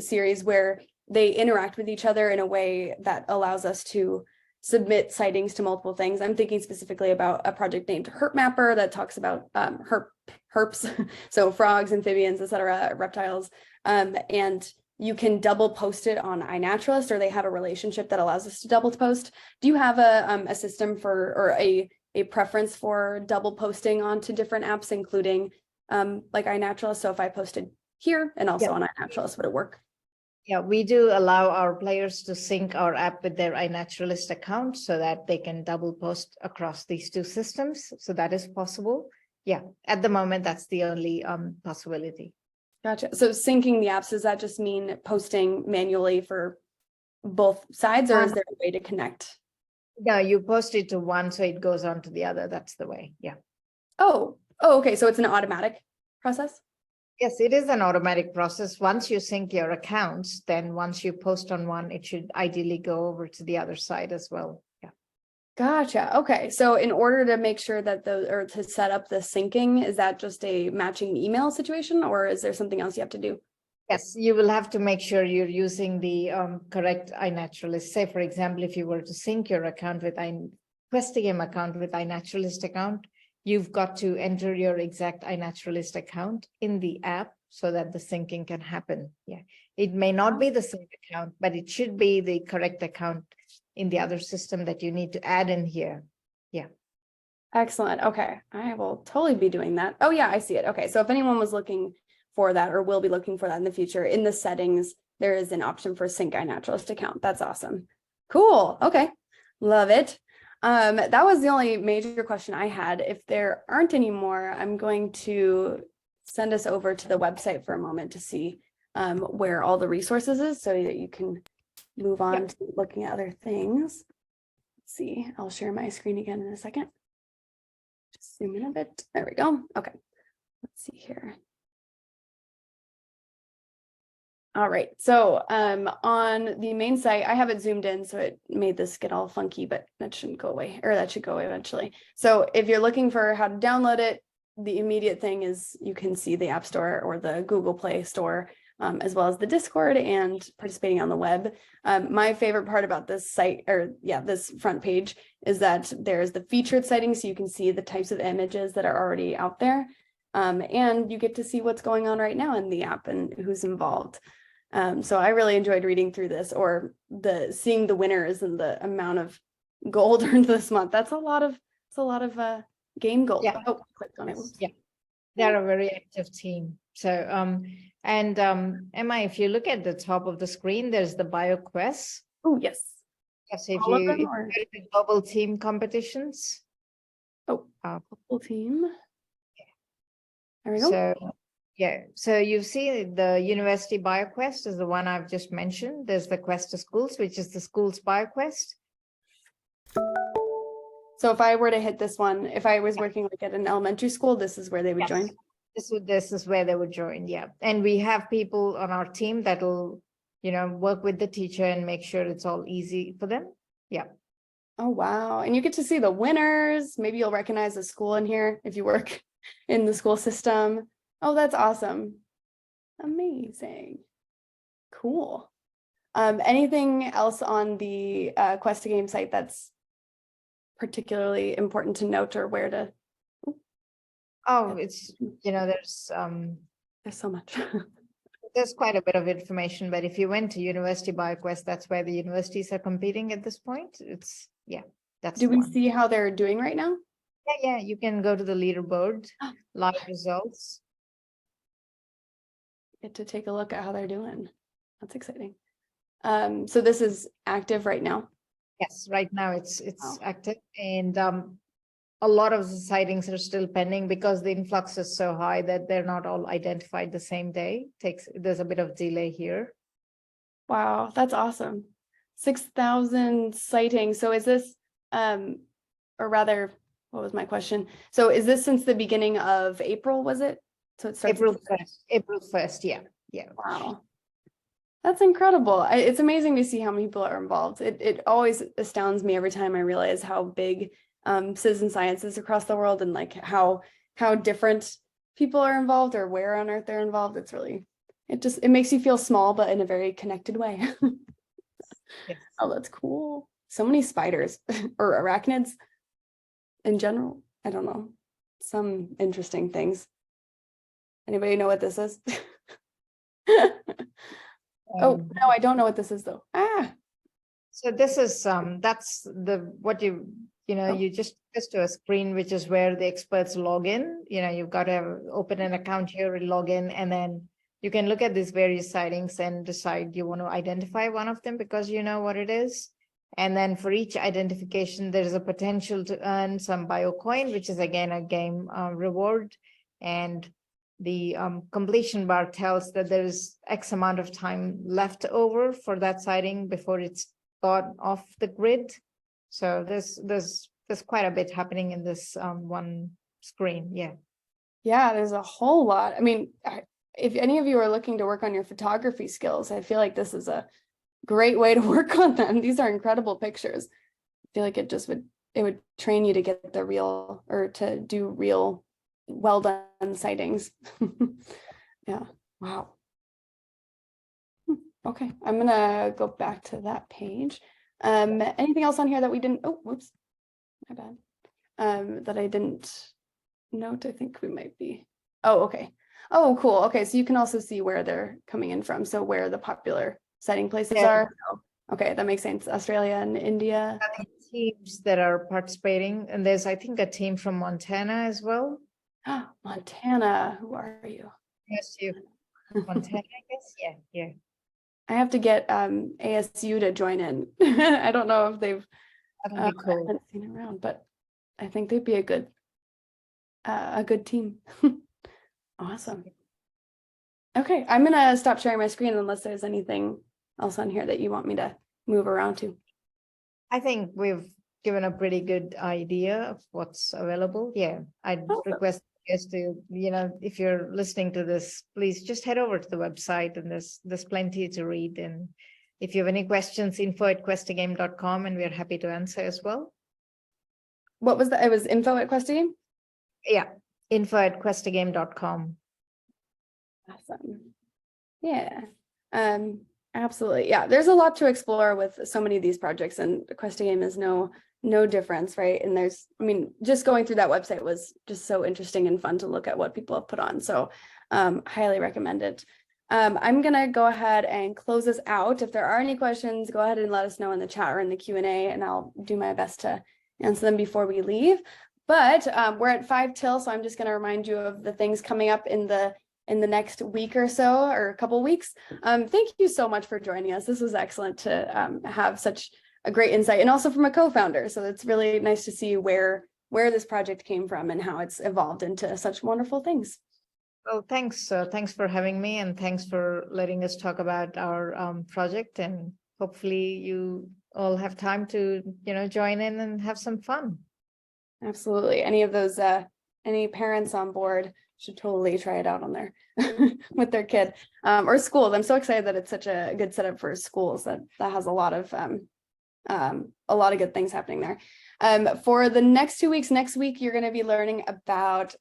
series where they interact with each other in a way that allows us to submit sightings to multiple things. I'm thinking specifically about a project named Herp Mapper that talks about herps, so frogs, amphibians, etc., reptiles, and you can double post it on iNaturalist, or they have a relationship that allows us to double post. Do you have a system for or a preference for double posting onto different apps, including like iNaturalist? So if I posted here and also on iNaturalist, would it work? Yeah, we do allow our players to sync our app with their iNaturalist account so that they can double post across these two systems. So that is possible. Yeah, at the moment, that's the only possibility. Gotcha. So syncing the apps, does that just mean posting manually for both sides, or is there a way to connect? No, you post it to one, so it goes on to the other. That's the way. Yeah. Oh, okay. So it's an automatic process? Yes, it is an automatic process. Once you sync your accounts, then once you post on one, it should ideally go over to the other side as well. Yeah. Gotcha. Okay. So in order to make sure that or to set up the syncing, is that just a matching email situation, or is there something else you have to do? Yes, you will have to make sure you're using the correct iNaturalist. Say, for example, if you were to sync your account with QuestaGame account with iNaturalist account, you've got to enter your exact iNaturalist account in the app so that the syncing can happen. Yeah, it may not be the same account, but it should be the correct account in the other system that you need to add in here. Yeah. Excellent. Okay. I will totally be doing that. Oh yeah, I see it. Okay. So if anyone was looking for that or will be looking for that in the future, in the settings, there is an option for sync iNaturalist account. That's awesome. Cool. Okay. Love it. That was the only major question I had. If there aren't any more, I'm going to send us over to the website for a moment to see where all the resources is so that you can move on to looking at other things. Let's see, I'll share my screen again in a second. Just zoom in a bit. There we go. Okay, let's see here. All right, so on the main site, I have it zoomed in, so it made this get all funky, but that shouldn't go away, or that should go away eventually. So if you're looking for how to download it, the immediate thing is you can see the App Store or the Google Play Store, as well as the Discord and participating on the web. My favorite part about this site, or this front page, is that there's the featured sightings, so you can see the types of images that are already out there, and you get to see what's going on right now in the app and who's involved. So I really enjoyed reading through this, or seeing the winners and the amount of gold earned this month. That's a lot of game gold. Yeah. Oh, clicked on it. Yeah, they're a very active team. So Emma, if you look at the top of the screen, there's the BioQuests. Oh yes. Yes, if you go to the global team competitions. Oh, global team. There we go. So yeah, so you see the University BioQuest is the one I've just mentioned. There's the Quest to Schools, which is the school's BioQuest. So if I were to hit this one, if I was working like at an elementary school, this is where they would join. This is where they would join, yeah. And we have people on our team that'll, work with the teacher and make sure it's all easy for them. Yeah. Oh, wow. And you get to see the winners. Maybe you'll recognize the school in here if you work in the school system. Oh, that's awesome. Amazing. Cool. Anything else on the QuestaGame site that's particularly important to note, or where to? Oh, it's, there's so much. There's quite a bit of information, but if you went to University BioQuest, that's where the universities are competing at this point. It's, yeah, that's Do the we one. see how they're doing right now? Yeah, you can go to the leaderboard, live results. Get to take a look at how they're doing. That's exciting. So this is active right now. Yes, right now it's Wow. active, and a lot of the sightings are still pending because the influx is so high that they're not all identified the same day. There's a bit of delay here. Wow, that's awesome. 6,000 sightings. So is this, or rather, what was my question? So is this since the beginning of April, was it? So it starts. April 1st, yeah. Wow. That's incredible. It's amazing to see how many people are involved. It always astounds me every time I realize how big citizen science is across the world, and like how different people are involved or where on earth they're involved. It's really, it makes you feel small, but in a very connected way. Yes. Oh, that's cool. So many spiders or arachnids in general. I don't know. Some interesting things. Anybody know what this is? Oh, no, I don't know what this is though. So this is that's what you Oh. you just to a screen, which is where the experts log in. You've got to open an account here, log in, and then you can look at these various sightings and decide you want to identify one of them because you know what it is. And then for each identification, there's a potential to earn some BioCoin, which is again a game reward. And the completion bar tells that there's X amount of time left over for that sighting before it's got off the grid. So there's quite a bit happening in this one screen. Yeah, there's a whole lot. I mean, if any of you are looking to work on your photography skills, I feel like this is a great way to work on them. These are incredible pictures. I feel like it would train you to get the real, or to do real well done sightings. Yeah. Wow. Okay, I'm gonna go back to that page. Anything else on here that we didn't, oh, whoops, my bad. That I didn't note. I think we might be, oh, okay. Oh, cool. Okay, so you can also see where they're coming in from. So where the popular sighting places are. So, okay, that makes sense. Australia and India. Teams that are participating, and there's I think a team from Montana as well. Montana, who are you? Yes, you. Montana, I guess. Yeah. I have to get ASU to join in. I don't know if they've That'd be cool. I haven't seen it around, but I think they'd be a good team. Awesome. Okay, I'm gonna stop sharing my screen unless there's anything else on here that you want me to move around to. I think we've given a pretty good idea of what's available. Yeah, I'd request you guys to, if you're listening to this, please just head over to the website, and there's plenty to read. And if you have any questions, info@QuestaGame.com, and we're happy to answer as well. What was that? It was info@QuestaGame? Yeah, info@QuestaGame.com. Awesome. Yeah. Absolutely. Yeah, there's a lot to explore with so many of these projects, and QuestaGame is no difference, right? And just going through that website was just so interesting and fun to look at what people have put on. So highly recommend it. I'm gonna go ahead and close this out. If there are any questions, go ahead and let us know in the chat or in the Q&A, and I'll do my best to answer them before we leave. But we're at 5 till, so I'm just gonna remind you of the things coming up in the next week or so, or a couple weeks. Thank you so much for joining us. This was excellent to have such a great insight, and also from a co-founder. So it's really nice to see where this project came from and how it's evolved into such wonderful things. Well, thanks. Thanks for having me, and thanks for letting us talk about our project. And hopefully you all have time to, join in and have some fun. Absolutely. Any of those, any parents on board should totally try it out on their with their kid, or schools. I'm so excited that it's such a good setup for schools. That has a lot of good things happening there. For the next 2 weeks, next week, you're going to be learning about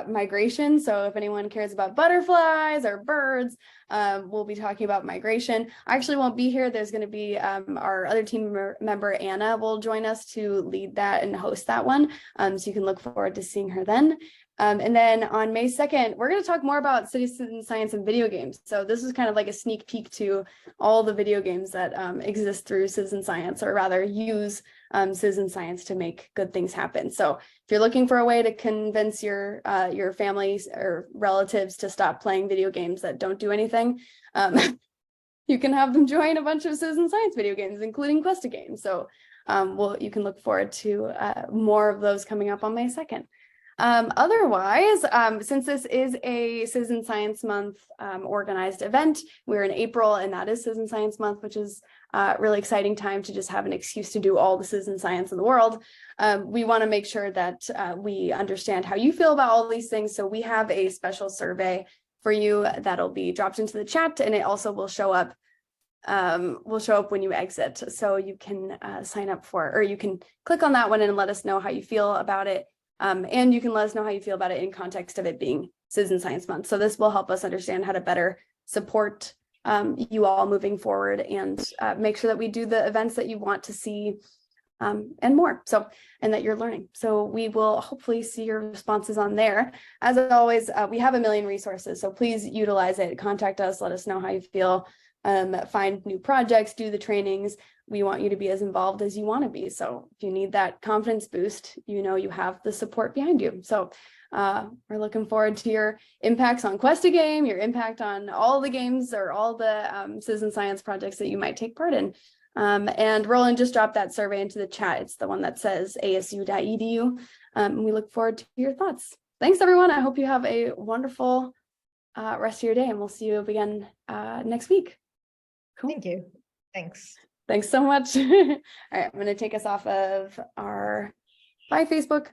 migration. So if anyone cares about butterflies or birds, we'll be talking about migration. I actually won't be here. There's going to be our other team member, Anna, will join us to lead that and host that one. So you can look forward to seeing her then. And then on May 2nd, we're going to talk more about citizen science and video games. So this is kind of like a sneak peek to all the video games that exist through citizen science, or rather use citizen science to make good things happen. So if you're looking for a way to convince your families or relatives to stop playing video games that don't do anything, you can have them join a bunch of citizen science video games, including QuestaGame. So you can look forward to more of those coming up on May 2nd. Otherwise, since this is a Citizen Science Month organized event, we're in April, and that is Citizen Science Month, which is a really exciting time to just have an excuse to do all the citizen science in the world. We want to make sure that we understand how you feel about all these things. So we have a special survey for you that'll be dropped into the chat, and it also will show up when you exit. So you can sign up for, or you can click on that one and let us know how you feel about it. And you can let us know how you feel about it in context of it being Citizen Science Month. So this will help us understand how to better support you all moving forward, and make sure that we do the events that you want to see and more. So, and that you're learning. So we will hopefully see your responses on there. As always, we have a million resources, so please utilize it. Contact us, let us know how you feel, find new projects, do the trainings. We want you to be as involved as you want to be. So if you need that confidence boost, you know you have the support behind you. So we're looking forward to your impacts on QuestaGame, your impact on all the games or all the citizen science projects that you might take part in. And Roland just dropped that survey into the chat. It's the one that says asu.edu. And we look forward to your thoughts. Thanks, everyone. I hope you have a wonderful rest of your day, and we'll see you again next week. Cool. Thank you. Thanks. Thanks so much. All right, I'm going to take us off of our bye, Facebook.